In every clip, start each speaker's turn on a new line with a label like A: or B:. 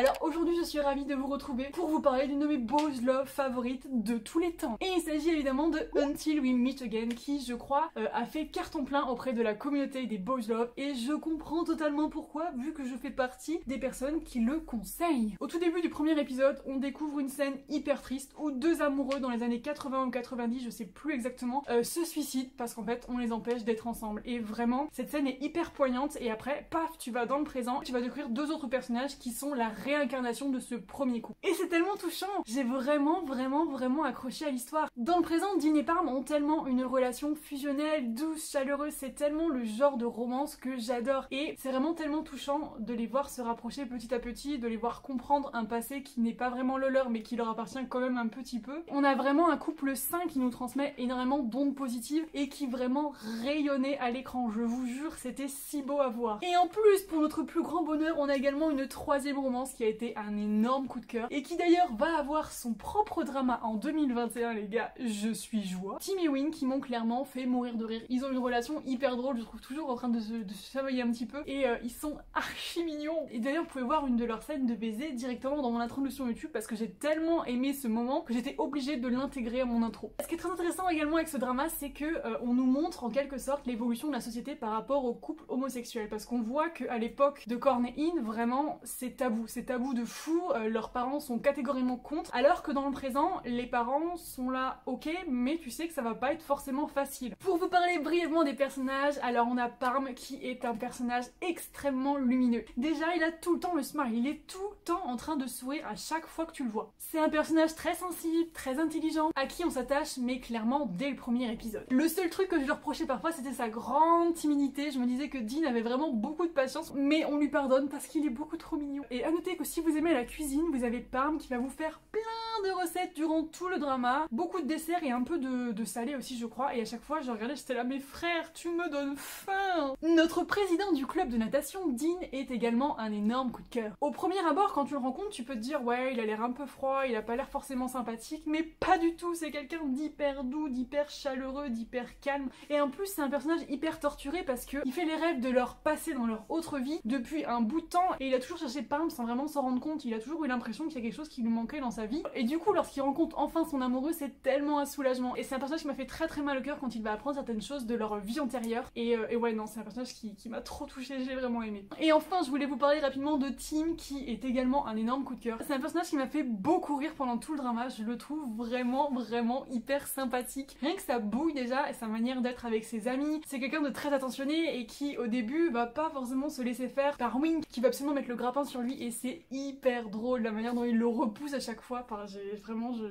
A: Alors aujourd'hui je suis ravie de vous retrouver pour vous parler d'une de mes boys love favorites de tous les temps. Et il s'agit évidemment de Until We Meet Again qui je crois a fait carton plein auprès de la communauté des boys love et je comprends totalement pourquoi vu que je fais partie des personnes qui le conseillent. Au tout début du premier épisode on découvre une scène hyper triste où deux amoureux dans les années 80 ou 90, je sais plus exactement, se suicident parce qu'en fait on les empêche d'être ensemble. Et vraiment cette scène est hyper poignante et après paf tu vas dans le présent, tu vas découvrir deux autres personnages qui sont la réincarnation de ce premier coup. Et c'est tellement touchant, j'ai vraiment accroché à l'histoire. Dans le présent, Dean et Pam ont tellement une relation fusionnelle, douce, chaleureuse, c'est tellement le genre de romance que j'adore. Et c'est vraiment tellement touchant de les voir se rapprocher petit à petit, de les voir comprendre un passé qui n'est pas vraiment le leur mais qui leur appartient quand même un petit peu. On a vraiment un couple sain qui nous transmet énormément d'ondes positives et qui vraiment rayonnait à l'écran, je vous jure, c'était si beau à voir. Et en plus, pour notre plus grand bonheur, on a également une troisième romance qui a été un énorme coup de cœur et qui d'ailleurs va avoir son propre drama en 2021 les gars, je suis joie. Tim et Win qui m'ont clairement fait mourir de rire. Ils ont une relation hyper drôle, je trouve toujours en train de se chamailler un petit peu et ils sont archi mignons. Et d'ailleurs vous pouvez voir une de leurs scènes de baiser directement dans mon introduction YouTube parce que j'ai tellement aimé ce moment que j'étais obligée de l'intégrer à mon intro. Ce qui est très intéressant également avec ce drama, c'est que on nous montre en quelque sorte l'évolution de la société par rapport aux couples homosexuels parce qu'on voit qu'à l'époque de Korn et In, vraiment c'est tabou de fou, leurs parents sont catégoriquement contre, alors que dans le présent, les parents sont là ok, mais tu sais que ça va pas être forcément facile. Pour vous parler brièvement des personnages, alors on a Pam qui est un personnage extrêmement lumineux. Déjà, il a tout le temps le smile, il est tout le temps en train de sourire à chaque fois que tu le vois. C'est un personnage très sensible, très intelligent, à qui on s'attache, mais clairement dès le premier épisode. Le seul truc que je lui reprochais parfois, c'était sa grande timidité. Je me disais que Dean avait vraiment beaucoup de patience, mais on lui pardonne parce qu'il est beaucoup trop mignon. Et à noter que si vous aimez la cuisine, vous avez Pam qui va vous faire plein de recettes durant tout le drama, beaucoup de desserts et un peu de salé aussi je crois, et à chaque fois je regardais, j'étais là, mes frères, tu me donnes faim. Notre président du club de natation, Dean, est également un énorme coup de cœur. Au premier abord, quand tu le rencontres, tu peux te dire ouais, il a l'air un peu froid, il a pas l'air forcément sympathique, mais pas du tout, c'est quelqu'un d'hyper doux, d'hyper chaleureux, d'hyper calme, et en plus c'est un personnage hyper torturé parce que il fait les rêves de leur passé dans leur autre vie depuis un bout de temps, et il a toujours cherché Pam sans vraiment s'en rendre compte, il a toujours eu l'impression qu'il y a quelque chose qui lui manquait dans sa vie, et du coup lorsqu'il rencontre enfin son amoureux, c'est tellement un soulagement, et c'est un personnage qui m'a fait très mal au cœur quand il va apprendre certaines choses de leur vie antérieure, et ouais non, c'est un personnage qui m'a trop touchée, j'ai vraiment aimé. Et enfin je voulais vous parler rapidement de Tim qui est également un énorme coup de cœur. C'est un personnage qui m'a fait beaucoup rire pendant tout le drama, je le trouve vraiment hyper sympathique. Rien que sa bouille déjà et sa manière d'être avec ses amis, c'est quelqu'un de très attentionné et qui au début va pas forcément se laisser faire par Wing qui va absolument mettre le grappin sur lui, et c'est hyper drôle la manière dont il le repousse à chaque fois. Enfin,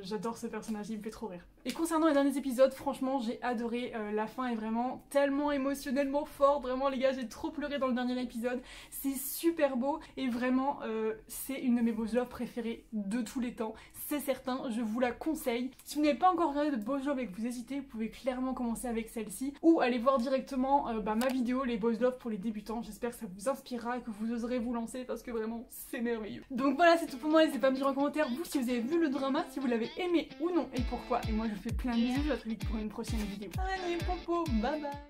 A: j'adore ce personnage, il me fait trop rire. Et concernant les derniers épisodes, franchement j'ai adoré, la fin est vraiment tellement émotionnellement forte, vraiment les gars j'ai trop pleuré dans le dernier épisode, c'est super beau et vraiment c'est une de mes boys love préférées de tous les temps, c'est certain, je vous la conseille. Si vous n'avez pas encore regardé de boys love et que vous hésitez, vous pouvez clairement commencer avec celle-ci ou aller voir directement ma vidéo les boys love pour les débutants. J'espère que ça vous inspirera et que vous oserez vous lancer parce que vraiment c'est merveilleux. Donc voilà, c'est tout pour moi, n'hésitez pas à me dire en commentaire vous si vous avez vu le drama, si vous l'avez aimé ou non et pourquoi, et moi je vous fais plein de bisous, je vous dis à très vite pour une prochaine vidéo. Allez popo, bye bye.